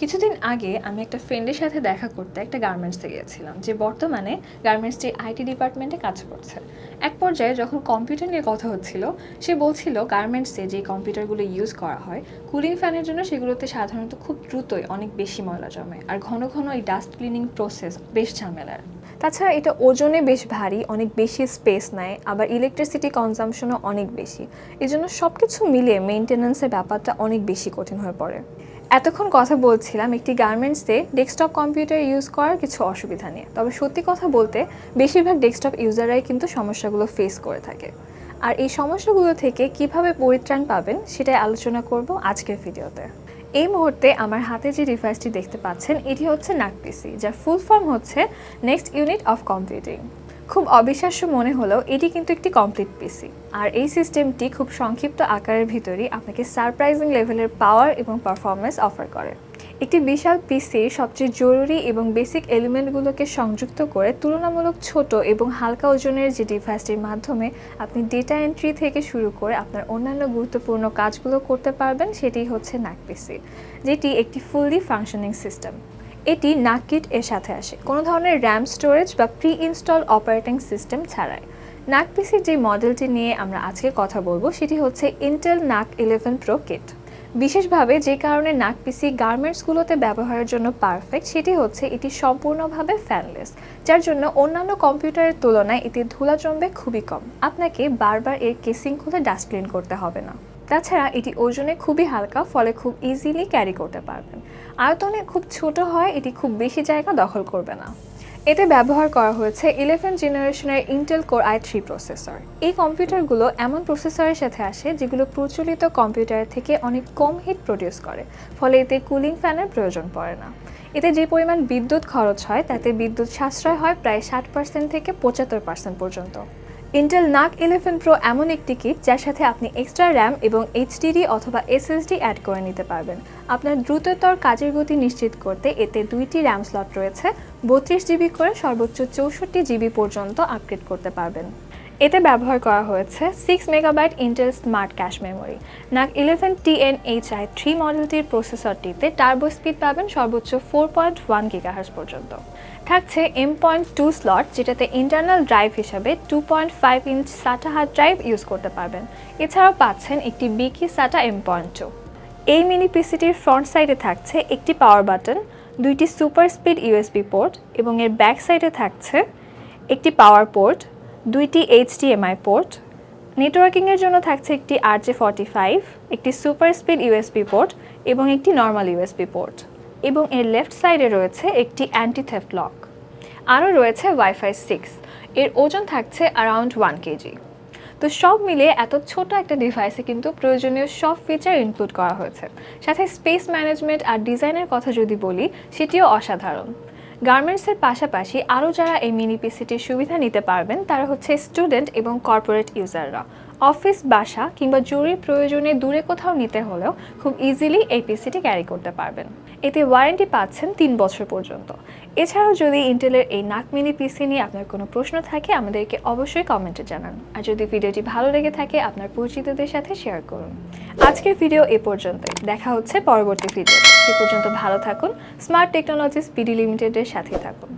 কিছুদিন আগে আমি একটা ফ্রেন্ডের সাথে দেখা করতে একটা গার্মেন্টসে গিয়েছিলাম, যে বর্তমানে গার্মেন্টসটির আইটি ডিপার্টমেন্টে কাজ করছে। এক পর্যায়ে যখন কম্পিউটার নিয়ে কথা হচ্ছিল, সে বলছিল গার্মেন্টসে যে কম্পিউটারগুলো ইউজ করা হয় কুলিং ফ্যানের জন্য সেগুলোতে সাধারণত খুব দ্রুতই অনেক বেশি ময়লা জমে, আর ঘন ঘন এই ডাস্ট ক্লিনিং প্রসেস বেশ ঝামেলার। তাছাড়া এটা ওজনে বেশ ভারী, অনেক বেশি স্পেস নেয়, আবার ইলেকট্রিসিটি কনজাম্পশনও অনেক বেশি। এই জন্য সব কিছু মিলিয়ে মেইনটেন্যান্সের ব্যাপারটা অনেক বেশি কঠিন হয়ে পড়ে। এতক্ষণ কথা বলছিলাম একটি গার্মেন্টসে ডেস্কটপ কম্পিউটার ইউজ করার কিছু অসুবিধা নিয়ে, তবে সত্যি কথা বলতে বেশিরভাগ ডেস্কটপ ইউজাররাই কিন্তু সমস্যাগুলো ফেস করে থাকে। আর এই সমস্যাগুলো থেকে কিভাবে পরিত্রাণ পাবেন সেটাই আলোচনা করব আজকের ভিডিওতে। এই মুহূর্তে আমার হাতে যে ডিভাইসটি দেখতে পাচ্ছেন এটি হচ্ছে NUC PC, যার ফুল ফর্ম হচ্ছে নেক্সট ইউনিট অফ কম্পিউটিং। খুব অবিশ্বাস্য মনে হলেও এটি কিন্তু একটি কমপ্লিট পিসি, আর এই সিস্টেমটি খুব সংক্ষিপ্ত আকারের ভিতরেই আপনাকে সারপ্রাইজিং লেভেলের পাওয়ার এবং পারফরমেন্স অফার করে। একটি বিশাল পিসির সবচেয়ে জরুরি এবং বেসিক এলিমেন্টগুলোকে সংযুক্ত করে তুলনামূলক ছোট এবং হালকা ওজনের যে ডিভাইসটির মাধ্যমে আপনি ডেটা এন্ট্রি থেকে শুরু করে আপনার অন্যান্য গুরুত্বপূর্ণ কাজগুলো করতে পারবেন, সেটি হচ্ছে NUC PC, যেটি একটি ফুললি ফাংশনিং সিস্টেম। এটি NUC কিট এর সাথে আসে, কোনো ধরনের র্যাম স্টোরেজ বা প্রি ইনস্টল অপারেটিং সিস্টেম ছাড়াই। NUC PCর যে মডেলটি নিয়ে আমরা আজকে কথা বলবো সেটি হচ্ছে Intel NUC11 Pro কিট। বিশেষভাবে যে কারণে NUC PC গার্মেন্টসগুলোতে ব্যবহারের জন্য পারফেক্ট সেটি হচ্ছে এটি সম্পূর্ণভাবে ফ্যানলেস, যার জন্য অন্যান্য কম্পিউটারের তুলনায় এতে ধুলা জমবে খুবই কম। আপনাকে বারবার এর কেসিং খুলে ডাস্ট ক্লিন করতে হবে না। তাছাড়া এটি ওজনে খুবই হালকা, ফলে খুব ইজিলি ক্যারি করতে পারবেন। আয়তনে খুব ছোট হয়, এটি খুব বেশি জায়গা দখল করবে না। এতে ব্যবহার করা হয়েছে 11th জেনারেশনের Intel Core i3 প্রসেসর। এই কম্পিউটারগুলো এমন প্রসেসরের সাথে আসে যেগুলো প্রচলিত কম্পিউটারের থেকে অনেক কম হিট প্রডিউস করে, ফলে এতে কুলিং ফ্যানের প্রয়োজন পড়ে না। এতে যে পরিমাণ বিদ্যুৎ খরচ হয় তাতে বিদ্যুৎ সাশ্রয় হয় প্রায় 60% থেকে 75% পর্যন্ত। Intel NUC11 Pro এমন একটি কিট যার সাথে আপনি এক্সট্রা র্যাম এবং HDD অথবা SSD অ্যাড করে নিতে পারবেন। আপনার দ্রুততর কাজের গতি নিশ্চিত করতে এতে 2টি র্যাম স্লট রয়েছে, 32 জিবি করে সর্বোচ্চ 64 জিবি পর্যন্ত আপগ্রেড করতে পারবেন। এতে ব্যবহার করা হয়েছে 6 megabyte Intel smart cache memory. NUC11TNHi3 মডেলটির প্রসেসরটিতে টার্বো স্পিড পাবেন সর্বোচ্চ 4.1 GHz পর্যন্ত। থাকছে M.2 স্লট, যেটাতে ইন্টারনাল ড্রাইভ হিসাবে 2.5 inch SATA hard drive use করতে পারবেন। এছাড়াও পাচ্ছেন একটি বিকি SATA M.2। এই মিনি পিসিটির ফ্রন্ট সাইডে থাকছে একটি পাওয়ার বাটন, 2টি সুপার স্পিড USB পোর্ট এবং এর ব্যাক সাইডে থাকছে একটি পাওয়ার পোর্ট, 2টি HDMI পোর্ট। নেটওয়ার্কিংয়ের জন্য থাকছে একটি RJ45, একটি সুপার স্পিড USB পোর্ট এবং একটি নর্মাল USB পোর্ট। এবং এর লেফট সাইডে রয়েছে একটি অ্যান্টি থেফট লক। আরও রয়েছে Wi-Fi 6। এর ওজন থাকছে অ্যারাউন্ড 1 কেজি। তো সব মিলিয়ে এত ছোট একটা ডিভাইসে কিন্তু প্রয়োজনীয় সব ফিচার ইনক্লুড করা হয়েছে। সাথে স্পেস ম্যানেজমেন্ট আর ডিজাইনের কথা যদি বলি, সেটিও অসাধারণ। গার্মেন্টসের পাশাপাশি আরও যারা এই মিনি পিসিটির সুবিধা নিতে পারবেন তারা হচ্ছে স্টুডেন্ট এবং কর্পোরেট ইউজাররা। অফিস, বাসা কিংবা জরুরি প্রয়োজনে দূরে কোথাও নিতে হলেও খুব ইজিলি এই পিসিটি ক্যারি করতে পারবেন। এতে ওয়ারেন্টি পাচ্ছেন 3 বছর পর্যন্ত। এছাড়াও যদি ইন্টেলের এই NUC মিনি পিসি নিয়ে আপনার কোনো প্রশ্ন থাকে আমাদেরকে অবশ্যই কমেন্টে জানান। আর যদি ভিডিওটি ভালো লেগে থাকে আপনার পরিচিতদের সাথে শেয়ার করুন। আজকের ভিডিও এ পর্যন্তই, দেখা হচ্ছে পরবর্তী ভিডিও। সে পর্যন্ত ভালো থাকুন, স্মার্ট টেকনোলজিস বিডি লিমিটেডের সাথে থাকুন।